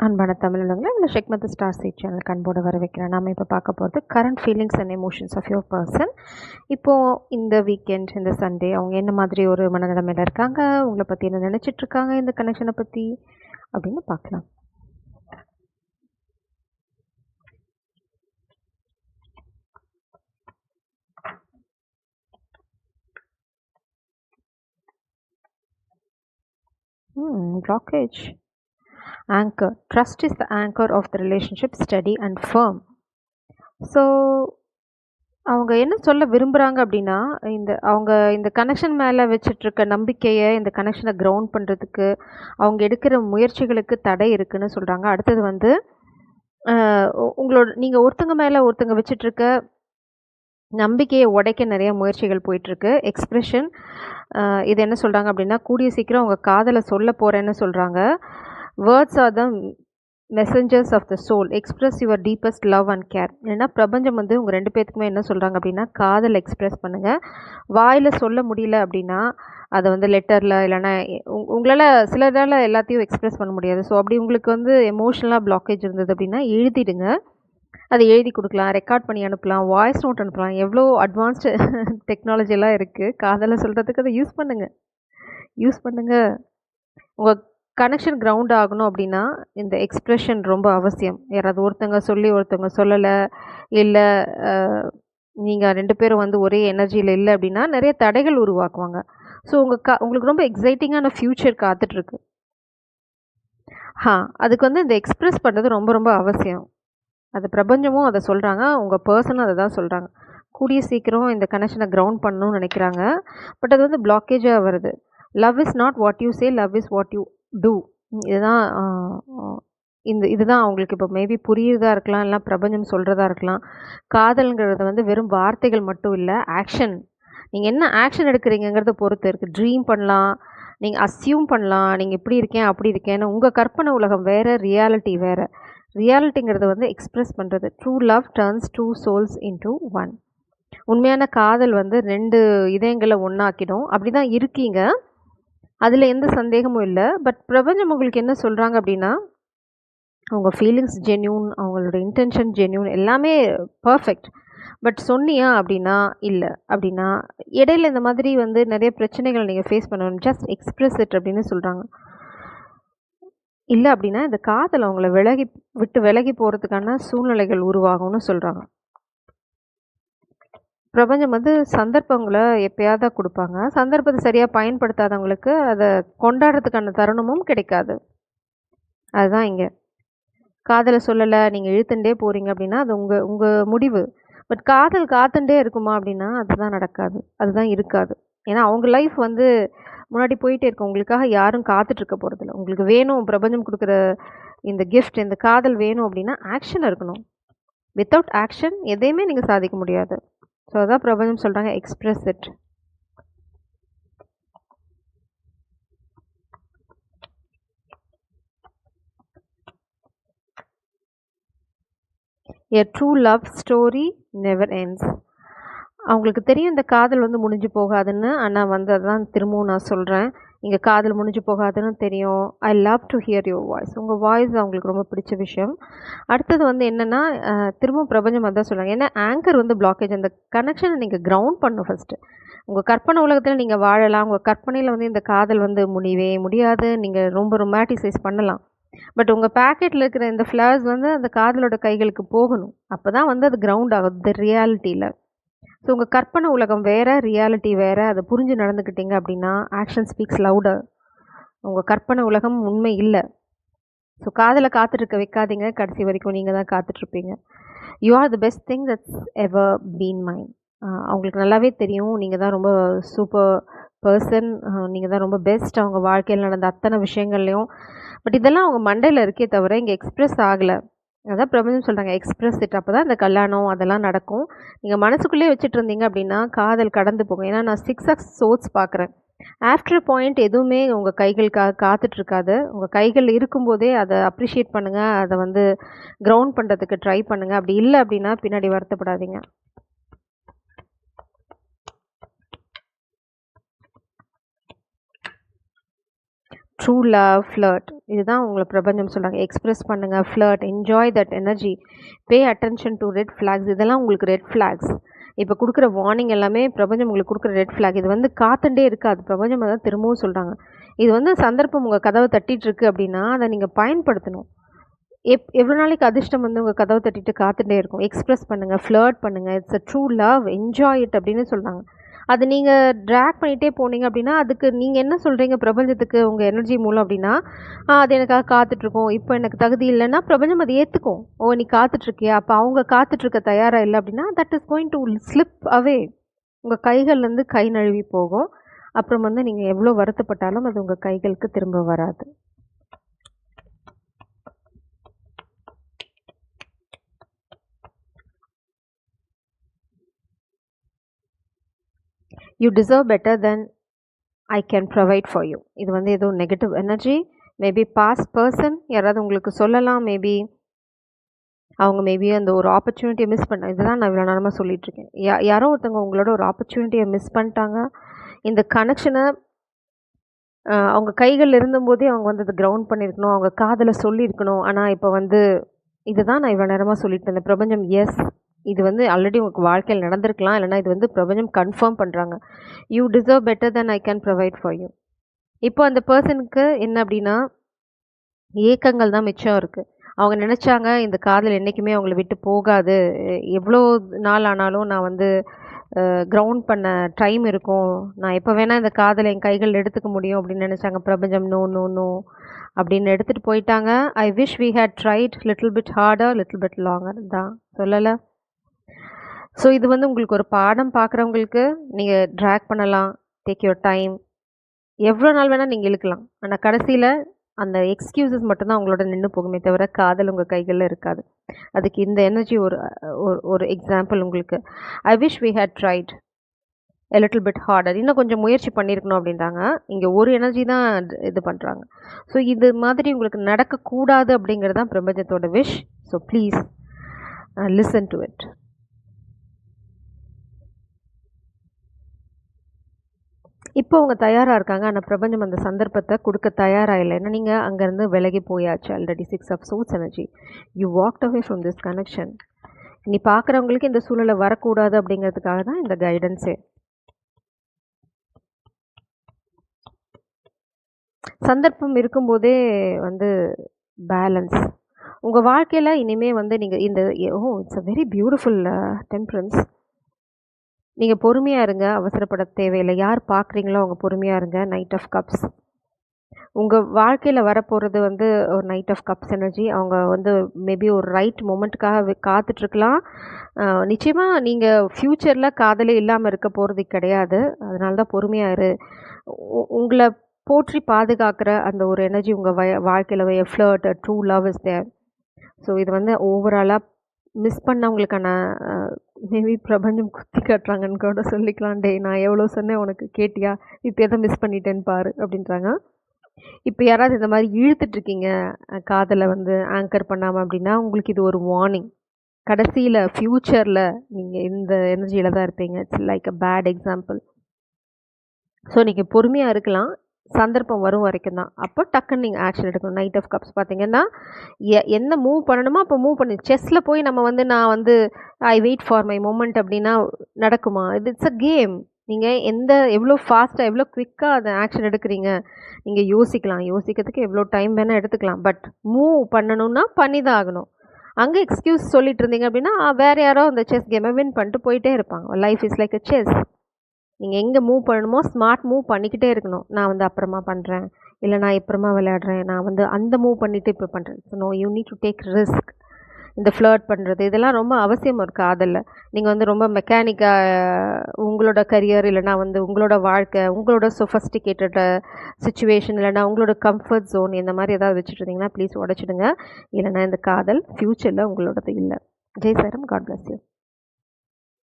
அன்பான தமிழுங்களா இந்த ஷெக்மத் star seat சேனலுக்கு அன்போடு வரவேற்கிறேன். நாம் இப்போ பார்க்க போகிறது current feelings and emotions of your person. இப்போது இந்த வீக்கெண்ட் இந்த சண்டே அவங்க என்ன மாதிரி ஒரு மனநிலைமையில் இருக்காங்க, உங்களை பற்றி என்ன நினச்சிட்டு இருக்காங்க, இந்த கனெக்ஷனை பற்றி அப்படின்னு பார்க்கலாம். Blockage. Anchor. Trust is the anchor of the relationship, steady and firm. So அவங்க என்ன சொல்ல விரும்புகிறாங்க அப்படின்னா, அவங்க இந்த கனெக்ஷன் மேலே வச்சிட்ருக்க நம்பிக்கையை, இந்த கனெக்ஷனை கிரவுண்ட் பண்ணுறதுக்கு அவங்க எடுக்கிற முயற்சிகளுக்கு தடை இருக்குதுன்னு சொல்கிறாங்க. அடுத்தது வந்து உங்களோட நீங்கள் ஒருத்தங்க மேலே ஒருத்தங்க வச்சிட்ருக்க நம்பிக்கையை உடைக்க நிறைய முயற்சிகள் போயிட்டுருக்கு. எக்ஸ்ப்ரெஷன் இது என்ன சொல்கிறாங்க அப்படின்னா, கூடிய சீக்கிரம் அவங்க காதலை சொல்ல போகிறேன்னு சொல்கிறாங்க. Words are the messengers of the soul. Express your deepest love and care. ஏன்னா பிரபஞ்சம் வந்து உங்கள் 2 பேத்துக்குமே என்ன சொல்கிறாங்க அப்படின்னா, காதல் எக்ஸ்ப்ரெஸ் பண்ணுங்கள். வாயில் சொல்ல முடியல அப்படின்னா அதை வந்து லெட்டரில் இல்லைன்னா உங்களால் சிலரால் எல்லாத்தையும் எக்ஸ்ப்ரெஸ் பண்ண முடியாது. ஸோ அப்படி உங்களுக்கு வந்து எமோஷ்னலாக பிளாக்கேஜ் இருந்தது அப்படின்னா எழுதிடுங்க. அதை எழுதி கொடுக்கலாம், ரெக்கார்ட் பண்ணி அனுப்பலாம், வாய்ஸ் நோட் அனுப்பலாம். எவ்வளோ அட்வான்ஸ்டு டெக்னாலஜிலாம் இருக்குது. காதலை சொல்கிறதுக்கு அதை யூஸ் பண்ணுங்கள். உங்கள் கனெக்ஷன் கிரவுண்ட் ஆகணும் அப்படின்னா இந்த எக்ஸ்ப்ரெஷன் ரொம்ப அவசியம். யாராவது ஒருத்தங்க சொல்லி ஒருத்தவங்க சொல்லலை, இல்லை நீங்கள் 2 பேரும் வந்து ஒரே எனர்ஜியில் இல்லை அப்படின்னா நிறைய தடைகள் உருவாக்குவாங்க. ஸோ உங்களுக்கு ரொம்ப எக்ஸைட்டிங்கான ஃப்யூச்சர் காத்துட்ருக்கு. அதுக்கு வந்து இந்த எக்ஸ்ப்ரெஸ் பண்ணுறது ரொம்ப ரொம்ப அவசியம். அது பிரபஞ்சமும் அதை சொல்கிறாங்க, உங்கள் பர்சனும் அதை தான் சொல்கிறாங்க. கூடிய சீக்கிரம் இந்த கனெக்ஷனை கிரவுண்ட் பண்ணணும்னு நினைக்கிறாங்க. பட் அது வந்து பிளாக்கேஜாக வருது. Love is not what you say, love is what you do. இதுதான் இதுதான் அவங்களுக்கு இப்போ மேபி புரியுறதா இருக்கலாம், இல்லை பிரபஞ்சம் சொல்கிறதா இருக்கலாம். காதல்ங்கிறது வந்து வெறும் வார்த்தைகள் மட்டும் இல்லை, ஆக்ஷன். நீங்கள் என்ன ஆக்ஷன் எடுக்கிறீங்கிறத பொறுத்து இருக்குது. ட்ரீம் பண்ணலாம், நீங்கள் அஸ்யூம் பண்ணலாம், நீங்கள் இப்படி இருக்கேன் அப்படி இருக்கேன்னு. உங்கள் கற்பனை உலகம் வேறு, ரியாலிட்டி வேறு. ரியாலிட்டிங்கிறது வந்து எக்ஸ்ப்ரெஸ் பண்ணுறது. True love turns 2 souls into 1. உண்மையான காதல் வந்து 2 இதயங்களை ஒன்றாக்கிடும். அப்படி தான் இருக்கீங்க, அதில் எந்த சந்தேகமும் இல்லை. பட் பிரபஞ்சம் உங்களுக்கு என்ன சொல்கிறாங்க அப்படின்னா, அவங்க ஃபீலிங்ஸ் ஜென்யூன், அவங்களோட இன்டென்ஷன் ஜென்யூன், எல்லாமே பர்ஃபெக்ட். பட் சொன்னியா அப்படின்னா இல்லை. அப்படின்னா இடையில இந்த மாதிரி வந்து நிறைய பிரச்சனைகள் நீங்கள் ஃபேஸ் பண்ணணும். ஜஸ்ட் எக்ஸ்ப்ரெஸ் இட் அப்படின்னு சொல்கிறாங்க. இல்லை அப்படின்னா இந்த காதல் அவங்கள விலகி போகிறதுக்கான சூழ்நிலைகள் உருவாகும்னு சொல்கிறாங்க. பிரபஞ்சம் வந்து சந்தர்ப்பங்களை எப்பயாவது தான் கொடுப்பாங்க. சந்தர்ப்பத்தை சரியாக பயன்படுத்தாதவங்களுக்கு அதை கொண்டாடுறதுக்கான தருணமும் கிடைக்காது. அதுதான் இங்கே. காதலை சொல்லலை, நீங்கள் இழுத்துட்டே போகிறீங்க அப்படின்னா அது உங்கள் முடிவு. பட் காதல் காத்துட்டே இருக்குமா அப்படின்னா அதுதான் நடக்காது, அதுதான் இருக்காது. ஏன்னா அவங்க லைஃப் வந்து முன்னாடி போயிட்டே இருக்கு. உங்களுக்காக யாரும் காத்துட்ருக்க போகிறதில்ல. உங்களுக்கு வேணும், பிரபஞ்சம் கொடுக்குற இந்த கிஃப்ட், இந்த காதல் வேணும் அப்படின்னா ஆக்ஷன் இருக்கணும். வித்தவுட் ஆக்ஷன் எதையுமே நீங்கள் சாதிக்க முடியாது. ஸோ அதான் பிரபஞ்சம் சொல்கிறாங்க, express it. A true love story never ends. அவங்களுக்கு தெரியும் இந்த காதல் வந்து முடிஞ்சு போகாதுன்னு. ஆனால் வந்து அதான் திரும்பவும் நான் சொல்கிறேன், இங்கே காதல் முடிஞ்சு போகாதுன்னு தெரியும். I love to hear your voice. உங்கள் வாய்ஸ் அவங்களுக்கு ரொம்ப பிடிச்ச விஷயம். அடுத்தது வந்து என்னென்னா, திரும்பவும் பிரபஞ்சம் அதான் சொல்கிறாங்க. ஏன்னா ஆங்கர் வந்து பிளாக்கேஜ். அந்த கனெக்ஷனை நீங்கள் கிரவுண்ட் பண்ணணும் ஃபஸ்ட்டு. உங்கள் கற்பனை உலகத்தில் நீங்கள் வாழலாம். உங்கள் கற்பனையில் வந்து இந்த காதல் வந்து முடியவே முடியாது. நீங்கள் ரொம்ப ரொமாட்டிசைஸ் பண்ணலாம். பட் உங்கள் பேக்கெட்டில் இருக்கிற இந்த ஃப்ளவர்ஸ் வந்து அந்த காதலோட கைகளுக்கு போகணும். அப்போ தான் வந்து அது கிரவுண்ட் ஆகும் த ரியாலிட்டியில். ஸோ உங்கள் கற்பனை உலகம் வேறு, ரியாலிட்டி வேறு. அதை புரிஞ்சு நடந்துக்கிட்டீங்க அப்படின்னா ஆக்ஷன் ஸ்பீக்ஸ் லவுடர். உங்கள் கற்பனை உலகம் உண்மை இல்லை. ஸோ காதலை காத்துட்ருக்க வைக்காதீங்க. கடைசி வரைக்கும் நீங்கள் தான் காத்துட்ருப்பீங்க. You are the best thing that's ever been mind. அவங்களுக்கு நல்லாவே தெரியும் நீங்கள் தான் ரொம்ப சூப்பர் பர்சன், நீங்கள் தான் ரொம்ப பெஸ்ட் அவங்க வாழ்க்கையில் நடந்த அத்தனை விஷயங்கள்லையும். பட் இதெல்லாம் அவங்க மண்டையில் இருக்கே தவிர இங்கே எக்ஸ்ப்ரெஸ் ஆகலை. அதான் பிரபஞ்சம் சொல்கிறாங்க, எக்ஸ்ப்ரெஸ் இட். அப்போ தான் இந்த கல்யாணம் அதெல்லாம் நடக்கும். நீங்கள் மனசுக்குள்ளே வச்சுட்டு இருந்தீங்க அப்படின்னா காதல் கடந்து போகும். ஏன்னா நான் 6 of swords பார்க்குறேன். ஆஃப்டர் பாயிண்ட் எதுவுமே உங்கள் கைகளுக்காக காத்துட்ருக்காது. உங்கள் கைகள் இருக்கும்போதே அதை அப்ரிஷியேட் பண்ணுங்கள், அதை வந்து கிரவுண்ட் பண்ணுறதுக்கு ட்ரை பண்ணுங்கள். அப்படி இல்லை அப்படின்னா பின்னாடி வருத்தப்படாதீங்க. True love, flirt. இதுதான் உங்களை பிரபஞ்சம் சொல்கிறாங்க. எக்ஸ்ப்ரெஸ் பண்ணுங்கள், flirt, enjoy that energy, pay attention to red flax. இதெல்லாம் உங்களுக்கு ரெட் ஃப்ளாக்ஸ். இப்போ கொடுக்குற வார்னிங் எல்லாமே பிரபஞ்சம் உங்களுக்கு கொடுக்குற ரெட் ஃப்ளாக். இது வந்து காத்துட்டே இருக்காது. பிரபஞ்சம் தான் திரும்பவும் சொல்கிறாங்க. இது வந்து சந்தர்ப்பம் உங்கள் கதவை தட்டிகிட்ருக்கு அப்படின்னா அதை நீங்கள் பயன்படுத்தணும். எவ்வளோ நாளைக்கு அதிர்ஷ்டம் வந்து உங்கள் கதவை தட்டிட்டு காத்துட்டே இருக்கும். எக்ஸ்ப்ரெஸ் பண்ணுங்கள், ஃப்ளர்ட் பண்ணுங்கள். It's a true love, enjoy it அப்படின்னு சொல்கிறாங்க. அது நீங்கள் ட்ராக் பண்ணிகிட்டே போனீங்க அப்படின்னா அதுக்கு நீங்கள் என்ன சொல்கிறீங்க பிரபஞ்சத்துக்கு உங்கள் எனர்ஜி மூலம் அப்படின்னா, அது எனக்காக காத்துட்ருக்கோம், இப்போ எனக்கு தகுதி இல்லைன்னா பிரபஞ்சம் அதை ஏற்றுக்கும். ஓ நீ காத்துட்ருக்கியா, அப்போ அவங்க காத்துட்ருக்க தயாராக இல்லை அப்படின்னா that is going to slip அவே. உங்கள் கைகள்லேருந்து கை நழுவி போகும். அப்புறம் வந்து நீங்கள் எவ்வளோ வருத்தப்பட்டாலும் அது உங்கள் கைகளுக்கு திரும்ப வராது. You deserve better then I can provide for you. இது வந்து ஏதோ negative energy, maybe past person யாராவது உங்களுக்கு சொல்லலாம். மேபி அவங்க மேபி அந்த ஒரு ஆப்பர்ச்சுனிட்டியை மிஸ் பண்ண. இதுதான் நான் இவ்வளோ நேரமாக சொல்லிகிட்ருக்கேன். யாரோ ஒருத்தவங்க உங்களோட ஒரு ஆப்பர்ச்சுனிட்டியை மிஸ் பண்ணிட்டாங்க. இந்த கனெக்ஷனை அவங்க கைகளில் இருந்தபோதே அவங்க வந்து அதை கிரவுண்ட் பண்ணியிருக்கணும், அவங்க காதில் சொல்லியிருக்கணும். ஆனால் இப்போ வந்து இதுதான் நான் இவ்வளோ நேரமாக சொல்லிட்டு இருந்தேன். பிரபஞ்சம் எஸ், இது வந்து ஆல்ரெடி உங்களுக்கு வாழ்க்கையில் நடந்திருக்கலாம், இல்லைனா இது வந்து பிரபஞ்சம் கன்ஃபார்ம் பண்ணுறாங்க. You deserve better then I can provide for you. இப்போ அந்த பர்சனுக்கு என்ன அப்படின்னா ஏக்கங்கள் தான் மிச்சம் இருக்குது. அவங்க நினச்சாங்க இந்த காதல் என்றைக்குமே அவங்கள விட்டு போகாது, எவ்வளோ நாள் ஆனாலும் நான் வந்து கிரவுண்ட் பண்ண டைம் இருக்கும், நான் எப்போ வேணால் இந்த காதலை என் கைகள் எடுத்துக்க முடியும் அப்படின்னு நினச்சாங்க. பிரபஞ்சம் நோ நோ நோ அப்படின்னு எடுத்துகிட்டு போயிட்டாங்க. I wish we had tried little bit harder, little bit longer தான் சொல்லலை. ஸோ இது வந்து உங்களுக்கு ஒரு பாடம் பார்க்குறவங்களுக்கு நீங்கள் ட்ராக் பண்ணலாம், டேக் யுவர் டைம், எவ்வளோ நாள் வேணால் நீங்கள் இழுக்கலாம். ஆனால் கடைசியில் அந்த எக்ஸ்கியூசஸ் மட்டும்தான் உங்களோட நின்று போகுமே தவிர காதல் உங்கள் கைகளில் இருக்காது. அதுக்கு இந்த எனர்ஜி ஒரு எக்ஸாம்பிள் உங்களுக்கு. I wish we had tried a little bit harder, இன்னும் கொஞ்சம் முயற்சி பண்ணியிருக்கணும் அப்படின்றாங்க. இங்கே ஒரு எனர்ஜி தான் இது பண்ணுறாங்க. ஸோ இது மாதிரி உங்களுக்கு நடக்கக்கூடாது அப்படிங்கிறது தான் பிரபஞ்சத்தோட wish. So please listen to it. இப்போ அவங்க தயாராக இருக்காங்க, ஆனால் பிரபஞ்சம் அந்த சந்தர்ப்பத்தை கொடுக்க தயாராக இல்லை. ஏன்னா நீங்கள் அங்கேருந்து விலகி போயாச்சு already. 6 of Swords energy, you walked away from this connection. நீ பார்க்குறவங்களுக்கு இந்த சூழலை வரக்கூடாது அப்படிங்கிறதுக்காக தான் இந்த கைடன்ஸே. சந்தர்ப்பம் இருக்கும்போதே வந்து பேலன்ஸ் உங்கள் வாழ்க்கையில் இனிமேல் வந்து நீங்கள் இந்த it's a very beautiful temperance. நீங்கள் பொறுமையாக இருங்க, அவசரப்பட தேவையில்லை. யார் பார்க்குறீங்களோ அவங்க பொறுமையாக இருங்க. நைட் ஆஃப் கப்ஸ் உங்கள் வாழ்க்கையில் வரப்போகிறது வந்து ஒரு நைட் ஆஃப் கப்ஸ் எனர்ஜி. அவங்க வந்து மேபி ஒரு ரைட் மொமெண்ட்டுக்காக காத்துட்ருக்கலாம். நிச்சயமாக நீங்கள் ஃப்யூச்சரில் காதலே இல்லாமல் இருக்க போகிறது கிடையாது. அதனால தான் பொறுமையாக இரு. உங்களை போற்றி பாதுகாக்கிற அந்த ஒரு எனர்ஜி உங்கள் வாழ்க்கையில் flirt, true love is there. So இது வந்து ஓவராலாக மிஸ் பண்ணவங்களுக்கான மேபி பிரபஞ்சம் குத்தி காட்டுறாங்கன்னு கூட சொல்லிக்கலாம். டே நான் எவ்வளோ சொன்னேன் உனக்கு கேட்டியா, இப்போ எதை மிஸ் பண்ணிட்டேன்னு பாரு அப்படின்றாங்க. இப்போ யாராவது இந்த மாதிரி இழுத்துட்ருக்கீங்க காதலை வந்து ஆங்கர் பண்ணாமல் அப்படின்னா உங்களுக்கு இது ஒரு வார்னிங். கடைசியில் ஃப்யூச்சரில் நீங்கள் இந்த எனர்ஜியில் தான் இருப்பீங்க. It's like a bad example. So நீங்கள் பொறுமையாக இருக்கலாம், சந்தர்ப்பம் வரும் வரைக்கும் தான். அப்போ டக்குன்னு நீங்கள் ஆக்ஷன் எடுக்கணும். நைட் ஆஃப் கப்ஸ் பார்த்தீங்கன்னா என்ன மூவ் பண்ணணுமோ அப்போ மூவ் பண்ணி. செஸ்ஸில் போய் நம்ம வந்து நான் வந்து I wait for my moment அப்படின்னா நடக்குமா? It's a game. நீங்கள் எவ்வளோ ஃபாஸ்ட்டாக எவ்வளோ குவிக்காக அதை ஆக்ஷன் எடுக்கிறீங்க நீங்கள் யோசிக்கலாம். யோசிக்கிறதுக்கு எவ்வளோ டைம் வேணால் எடுத்துக்கலாம். பட் மூவ் பண்ணணுன்னா பண்ணி தான் ஆகணும். அங்கே எக்ஸ்கியூஸ் சொல்லிட்டு இருந்தீங்க அப்படின்னா வேறு யாரோ அந்த செஸ் கேமை வின் பண்ணிட்டு போயிட்டே இருப்பாங்க. Life is like a chess. நீங்கள் எங்கே மூவ் பண்ணணுமோ ஸ்மார்ட் மூவ் பண்ணிக்கிட்டே இருக்கணும். நான் வந்து அப்புறமா பண்ணுறேன், இல்லை நான் அப்புறமா விளையாடுறேன், நான் வந்து அந்த மூவ் பண்ணிவிட்டு இப்போ பண்ணுறேன். So no, you need to take risk. இந்த ஃப்ளர்ட் பண்ணுறது இதெல்லாம் ரொம்ப அவசியம் இருக்குது காதலில். நீங்கள் வந்து ரொம்ப மெக்கானிக்காக உங்களோட கரியர் இல்லைனா வந்து உங்களோட வாழ்க்கை, உங்களோட சொஃபஸ்டிகேட்டட் சுச்சுவேஷன் இல்லைனா உங்களோட கம்ஃபர்ட் ஜோன் இந்த மாதிரி ஏதாவது வச்சுட்டு இருந்தீங்கன்னா ப்ளீஸ் உடச்சிடுங்க. இல்லைனா இந்த காதல் ஃப்யூச்சரில் உங்களோடது இல்லை. ஜெய் சாரம், காட் பிளஸ் யூ.